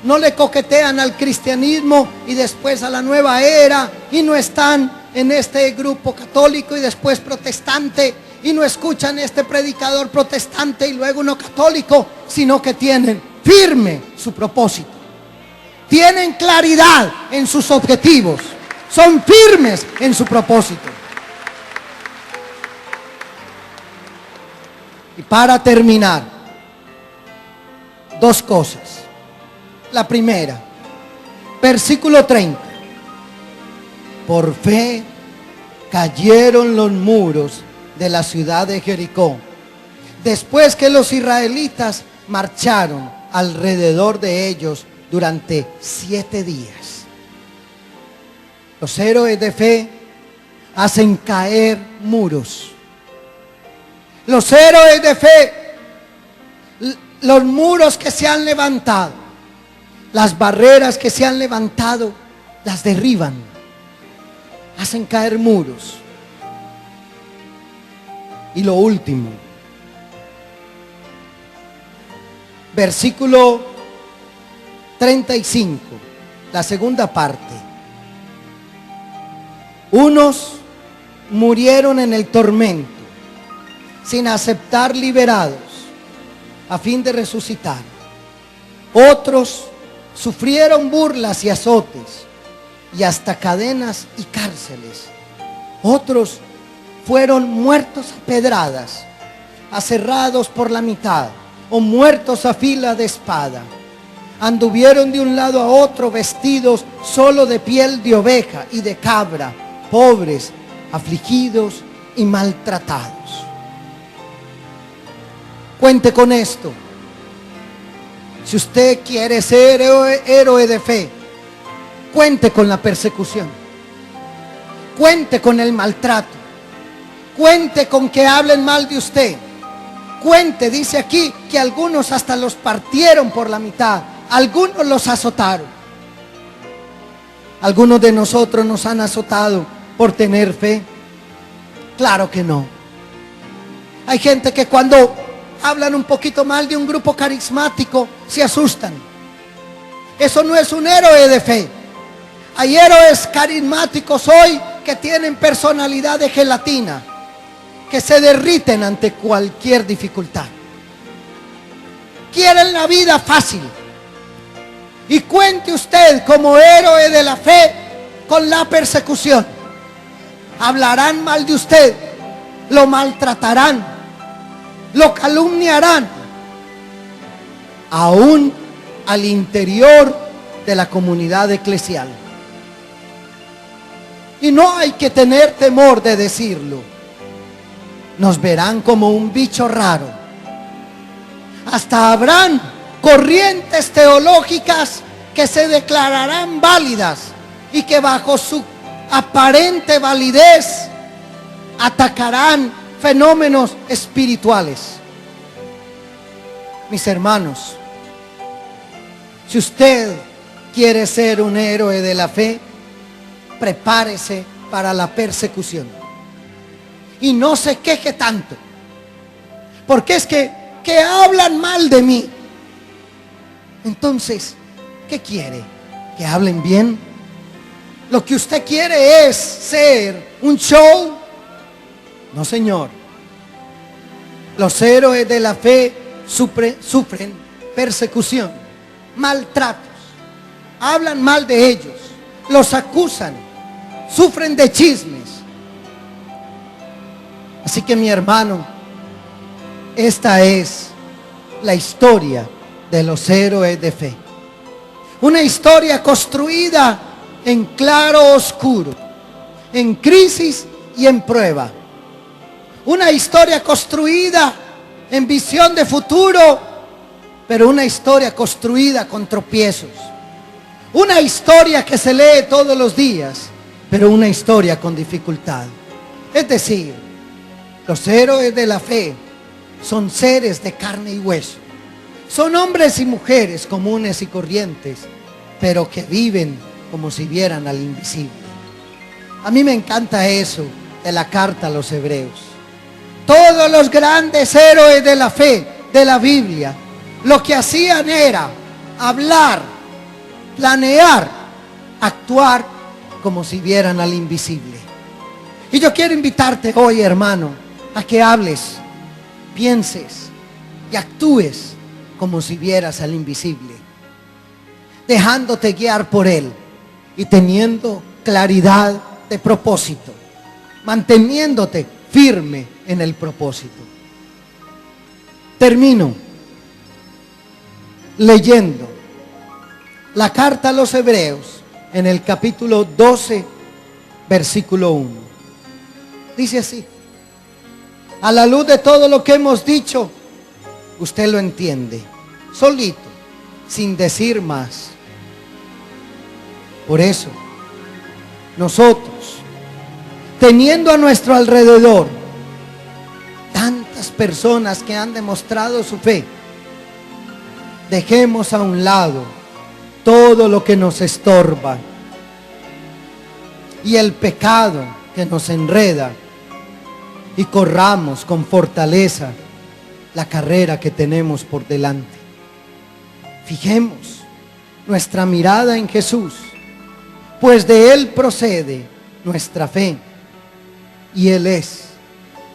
No le coquetean al cristianismo y después a la nueva era. Y no están en este grupo católico y después protestante. Y no escuchan este predicador protestante y luego uno católico. Sino que tienen firme su propósito. Tienen claridad en sus objetivos. Son firmes en su propósito. Y para terminar, dos cosas. La primera, versículo 30. Por fe cayeron los muros de la ciudad de Jericó, después que los israelitas marcharon alrededor de ellos durante 7 días. Los héroes de fe hacen caer muros. Los héroes de fe, los muros que se han levantado, las barreras que se han levantado, las derriban. Hacen caer muros. Y lo último, versículo 35, la segunda parte. Unos murieron en el tormento, sin aceptar liberados, a fin de resucitar. Otros sufrieron burlas y azotes, y hasta cadenas y cárceles. Otros fueron muertos a pedradas, aserrados por la mitad, o muertos a fila de espada. Anduvieron de un lado a otro vestidos solo de piel de oveja y de cabra, pobres, afligidos y maltratados. Cuente con esto. Si usted quiere ser héroe de fe, cuente con la persecución. Cuente con el maltrato. Cuente con que hablen mal de usted. Cuente, dice aquí, que algunos hasta los partieron por la mitad. Algunos los azotaron. Algunos de nosotros nos han azotado por tener fe. Claro que no. Hay gente que cuando hablan un poquito mal de un grupo carismático se asustan. Eso no es un héroe de fe. Hay héroes carismáticos hoy que tienen personalidad de gelatina, que se derriten ante cualquier dificultad. Quieren la vida fácil. Y cuente usted como héroe de la fe con la persecución. Hablarán mal de usted, lo maltratarán, lo calumniarán, aún al interior de la comunidad eclesial. Y no hay que tener temor de decirlo. Nos verán como un bicho raro. Hasta habrán corrientes teológicas que se declararán válidas y que bajo su aparente validez atacarán fenómenos espirituales. Mis hermanos, si usted quiere ser un héroe de la fe, prepárese para la persecución. Y no se queje tanto, porque es que hablan mal de mí. Entonces, ¿qué quiere? ¿Que hablen bien? Lo que usted quiere es ser un show. No, señor. Los héroes de la fe sufren persecución, maltratos, hablan mal de ellos, los acusan, sufren de chismes. Así que, mi hermano, esta es la historia de los héroes de fe. Una historia construida en claro oscuro, en crisis y en prueba. Una historia construida en visión de futuro, pero una historia construida con tropiezos. Una historia que se lee todos los días, pero una historia con dificultad. Es decir, los héroes de la fe son seres de carne y hueso. Son hombres y mujeres comunes y corrientes, pero que viven como si vieran al invisible. A mí me encanta eso de la carta a los hebreos. Todos los grandes héroes de la fe de la Biblia, lo que hacían era hablar, planear, actuar como si vieran al invisible. Y yo quiero invitarte hoy, hermano, a que hables, pienses y actúes como si vieras al invisible, dejándote guiar por Él y teniendo claridad de propósito, manteniéndote firme en el propósito. Termino leyendo la carta a los Hebreos en el capítulo 12, versículo 1. Dice así: a la luz de todo lo que hemos dicho, usted lo entiende, solito, sin decir más. Por eso, nosotros, teniendo a nuestro alrededor tantas personas que han demostrado su fe, dejemos a un lado todo lo que nos estorba y el pecado que nos enreda, y corramos con fortaleza la carrera que tenemos por delante. Fijemos nuestra mirada en Jesús, pues de Él procede nuestra fe y Él es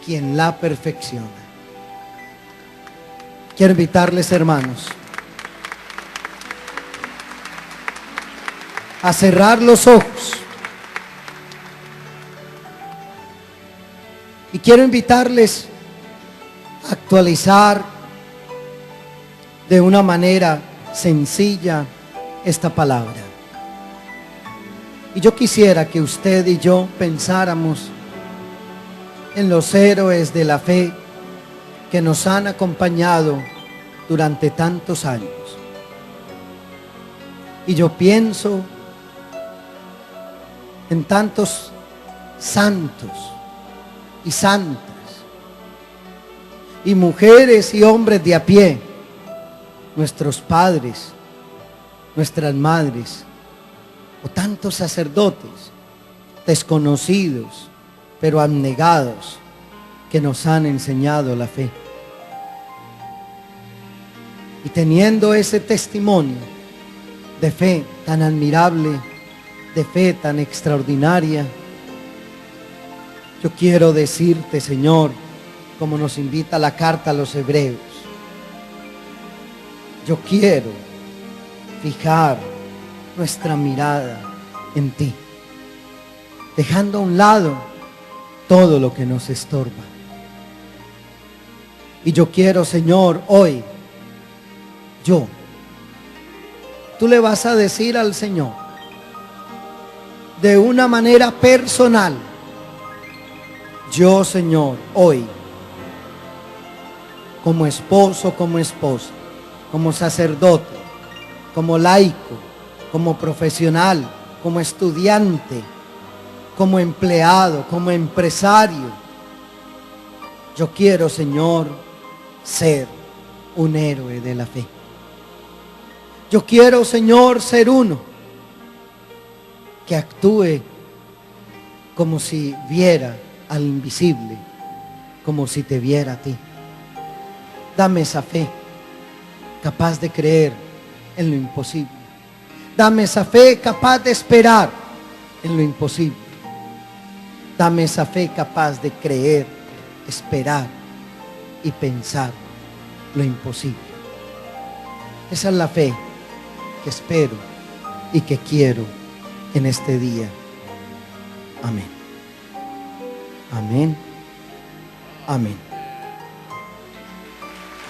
quien la perfecciona. Quiero invitarles, hermanos, a cerrar los ojos. Y quiero invitarles a actualizar de una manera sencilla esta palabra. Y yo quisiera que usted y yo pensáramos en los héroes de la fe que nos han acompañado durante tantos años. Y yo pienso en tantos santos y santas, y mujeres y hombres de a pie, nuestros padres, nuestras madres, o tantos sacerdotes desconocidos pero abnegados que nos han enseñado la fe. Y teniendo ese testimonio de fe tan admirable, de fe tan extraordinaria, yo quiero decirte, Señor, como nos invita la carta a los Hebreos, yo quiero fijar nuestra mirada en ti, dejando a un lado todo lo que nos estorba. Y yo quiero, Señor, hoy, tú le vas a decir al Señor de una manera personal: yo, Señor, hoy, como esposo, como esposa, como sacerdote, como laico, como profesional, como estudiante, como empleado, como empresario, yo quiero, Señor, ser un héroe de la fe. Yo quiero, Señor, ser uno que actúe como si viera al invisible, como si te viera a ti. Dame esa fe capaz de creer en lo imposible. Dame esa fe capaz de esperar en lo imposible. Dame esa fe capaz de creer, esperar y pensar lo imposible. Esa es la fe que espero y que quiero en este día. Amén. Amén. Amén.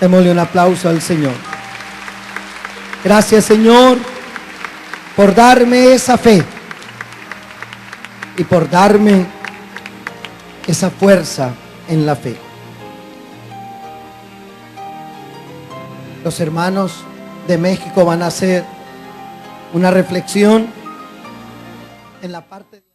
Démosle un aplauso al Señor. Gracias, Señor, por darme esa fe y por darme esa fuerza en la fe. Los hermanos de México van a hacer una reflexión en la parte